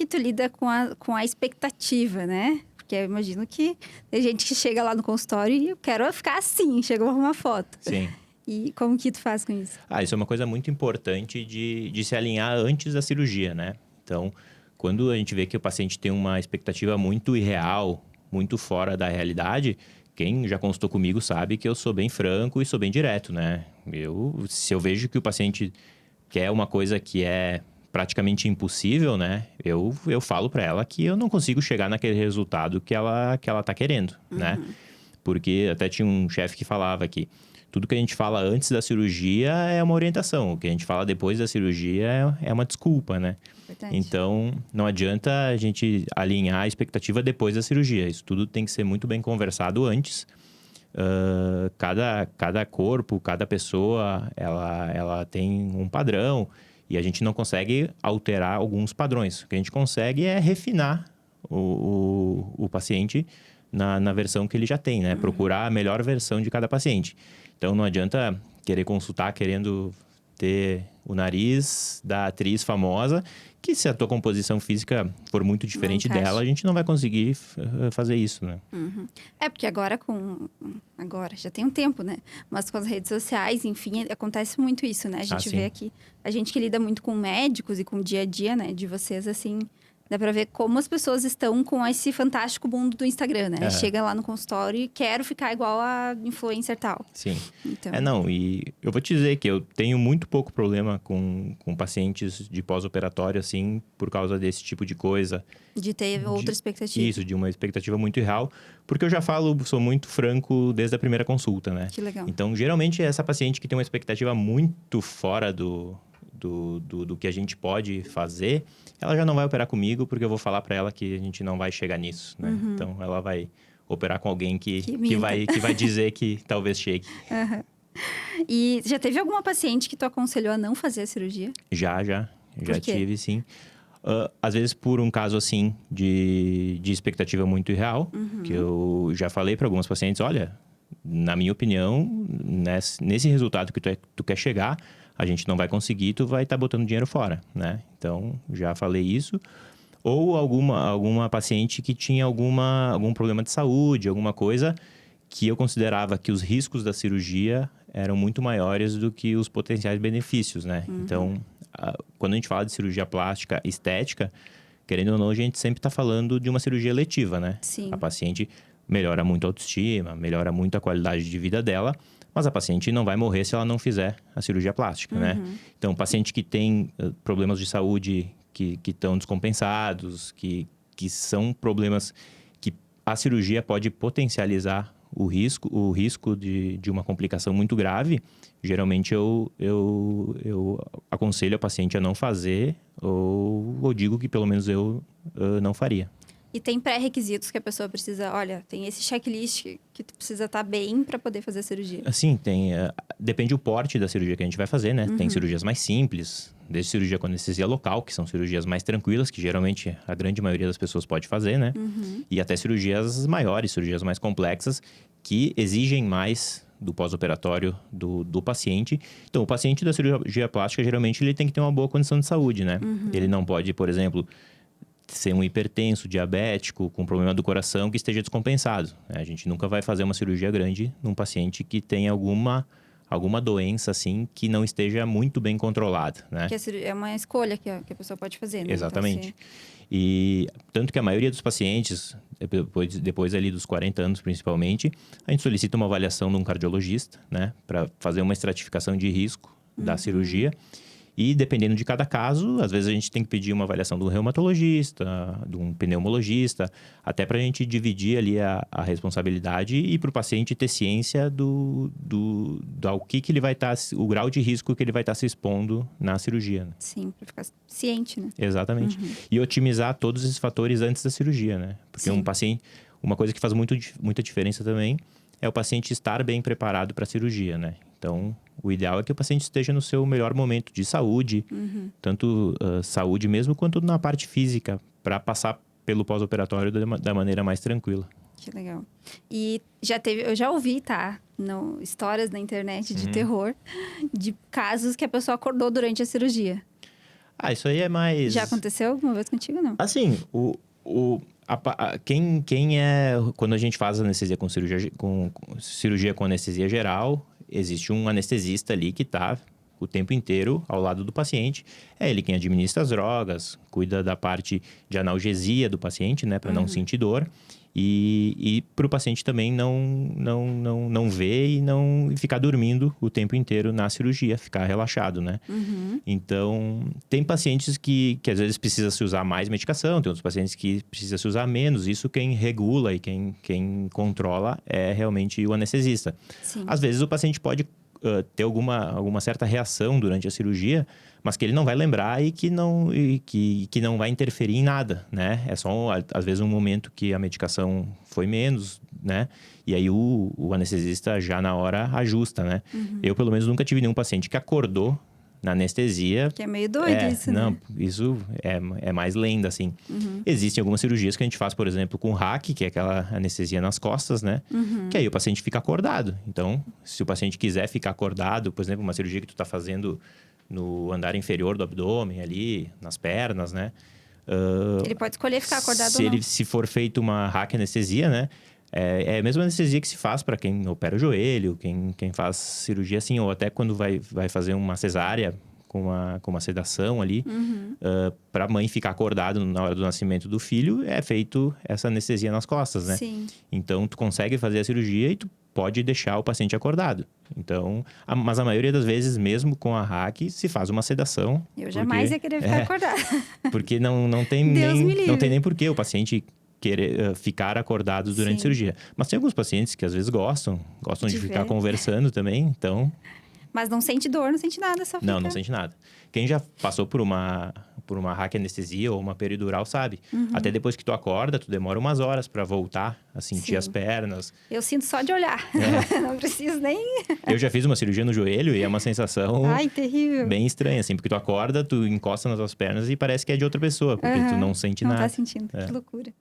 tu lida com a expectativa, né? Porque eu imagino que tem gente que chega lá no consultório e eu quero ficar assim, chegou uma foto. Sim. E como que tu faz com isso? Isso é uma coisa muito importante de se alinhar antes da cirurgia, né? Então, quando a gente vê que o paciente tem uma expectativa muito irreal, muito fora da realidade, quem já consultou comigo sabe que eu sou bem franco e sou bem direto, né? Se eu vejo que o paciente quer uma coisa que é praticamente impossível, né? Eu falo para ela que eu não consigo chegar naquele resultado que ela tá querendo, né? Porque até tinha um chefe que falava que tudo que a gente fala antes da cirurgia é uma orientação. O que a gente fala depois da cirurgia é uma desculpa, né? Importante. Então, não adianta a gente alinhar a expectativa depois da cirurgia. Isso tudo tem que ser muito bem conversado antes. Cada corpo, cada pessoa, ela tem um padrão. E a gente não consegue alterar alguns padrões. O que a gente consegue é refinar o paciente na versão que ele já tem, né? Procurar a melhor versão de cada paciente. Então, não adianta querer consultar querendo ter o nariz da atriz famosa, que se a tua composição física for muito diferente dela, a gente não vai conseguir fazer isso, né? Porque agora já tem um tempo, né? Mas com as redes sociais, enfim, acontece muito isso, né? A gente vê aqui, a gente que lida muito com médicos e com o dia a dia, né? De vocês, assim, dá pra ver como as pessoas estão com esse fantástico mundo do Instagram, né? Chega lá no consultório e quero ficar igual a influencer tal. Sim. Então... E eu vou te dizer que eu tenho muito pouco problema com pacientes de pós-operatório, assim, por causa desse tipo de coisa. De ter outra expectativa. Isso, de uma expectativa muito irreal. Porque eu já sou muito franco desde a primeira consulta, né? Que legal. Então, geralmente, essa paciente que tem uma expectativa muito fora do que a gente pode fazer, ela já não vai operar comigo, porque eu vou falar para ela que a gente não vai chegar nisso, né? Então, ela vai operar com alguém que vai dizer que talvez chegue. E já teve alguma paciente que tu aconselhou a não fazer a cirurgia? Já tive, sim. Às vezes por um caso, assim, de expectativa muito irreal, que eu já falei para algumas pacientes, olha, na minha opinião, nesse resultado que tu quer chegar, a gente não vai conseguir, tu vai estar botando dinheiro fora, né? Então, já falei isso. Ou alguma paciente que tinha algum problema de saúde, alguma coisa que eu considerava que os riscos da cirurgia eram muito maiores do que os potenciais benefícios, né? Então, quando a gente fala de cirurgia plástica estética, querendo ou não, a gente sempre está falando de uma cirurgia eletiva, né? Sim. A paciente melhora muito a autoestima, melhora muito a qualidade de vida dela, mas a paciente não vai morrer se ela não fizer a cirurgia plástica, né? Então, paciente que tem problemas de saúde que estão descompensados, que são problemas que a cirurgia pode potencializar o risco de uma complicação muito grave, geralmente eu aconselho a paciente a não fazer ou digo que pelo menos eu não faria. E tem pré-requisitos que a pessoa precisa... Olha, tem esse checklist que tu precisa estar bem para poder fazer a cirurgia. Sim, tem. Depende do porte da cirurgia que a gente vai fazer, né? Tem cirurgias mais simples, desde cirurgia com anestesia local, que são cirurgias mais tranquilas, que geralmente a grande maioria das pessoas pode fazer, né? E até cirurgias maiores, cirurgias mais complexas, que exigem mais do pós-operatório do paciente. Então, o paciente da cirurgia plástica, geralmente, ele tem que ter uma boa condição de saúde, né? Ele não pode, por exemplo, ser um hipertenso, diabético, com problema do coração que esteja descompensado. A gente nunca vai fazer uma cirurgia grande num paciente que tem alguma doença, assim, que não esteja muito bem controlada, né? Que é uma escolha que a pessoa pode fazer, né? Exatamente. Então, E tanto que a maioria dos pacientes, depois ali dos 40 anos principalmente, a gente solicita uma avaliação de um cardiologista, né? Para fazer uma estratificação de risco da cirurgia. E dependendo de cada caso, às vezes a gente tem que pedir uma avaliação de um reumatologista, de um pneumologista, até para a gente dividir ali a responsabilidade e para o paciente ter ciência do que ele vai estar, o grau de risco que ele vai estar se expondo na cirurgia. Né? Sim, para ficar ciente, né? Exatamente. E otimizar todos esses fatores antes da cirurgia, né? Porque uma coisa que faz muita diferença também é o paciente estar bem preparado para a cirurgia, né? Então, o ideal é que o paciente esteja no seu melhor momento de saúde, tanto saúde mesmo, quanto na parte física, para passar pelo pós-operatório da maneira mais tranquila. Que legal. E eu já ouvi, tá? Histórias na internet de terror, de casos que a pessoa acordou durante a cirurgia. Isso aí é mais... Já aconteceu alguma vez contigo, não? Assim, quando a gente faz anestesia com cirurgia com anestesia geral, existe um anestesista ali que tá o tempo inteiro ao lado do paciente. É ele quem administra as drogas, cuida da parte de analgesia do paciente, né? Para não sentir dor. E para o paciente também não ver e ficar dormindo o tempo inteiro na cirurgia, ficar relaxado, né? Então, tem pacientes que às vezes precisa se usar mais medicação, tem outros pacientes que precisa se usar menos. Isso quem regula e quem controla é realmente o anestesista. Sim. Às vezes o paciente pode ter alguma certa reação durante a cirurgia, mas que ele não vai lembrar e que não vai interferir em nada, né? É só, às vezes, um momento que a medicação foi menos, né? E aí o anestesista já na hora ajusta, né? Eu, pelo menos, nunca tive nenhum paciente que acordou na anestesia. Que é meio doido isso, né? Não, isso é mais lenda, assim. Existem algumas cirurgias que a gente faz, por exemplo, com hack, que é aquela anestesia nas costas, né? Que aí o paciente fica acordado. Então, se o paciente quiser ficar acordado, por exemplo, uma cirurgia que tu tá fazendo no andar inferior do abdômen ali, nas pernas, né? Ele pode escolher ficar acordado ou não. Se for feito uma hack anestesia, né? É a mesma anestesia que se faz para quem opera o joelho, quem faz cirurgia assim, ou até quando vai fazer uma cesárea com uma sedação ali, para a mãe ficar acordada na hora do nascimento do filho, é feito essa anestesia nas costas, né? Sim. Então, tu consegue fazer a cirurgia e tu pode deixar o paciente acordado. Então, mas a maioria das vezes, mesmo com a hack, se faz uma sedação. Eu jamais ia querer ficar acordada. Porque não tem nem porquê o paciente querer ficar acordado durante a cirurgia. Mas tem alguns pacientes que às vezes gostam de ficar conversando também, então... Mas não sente dor, não sente nada, só fica... Não sente nada. Quem já passou por uma hack anestesia ou uma peridural sabe. Até depois que tu acorda, tu demora umas horas para voltar a sentir as pernas. Eu sinto só de olhar. Não preciso nem... Eu já fiz uma cirurgia no joelho e é uma sensação... Ai, terrível. Bem estranha, assim. Porque tu acorda, tu encosta nas tuas pernas e parece que é de outra pessoa. Porque tu não sente nada. Não tá sentindo. Que loucura.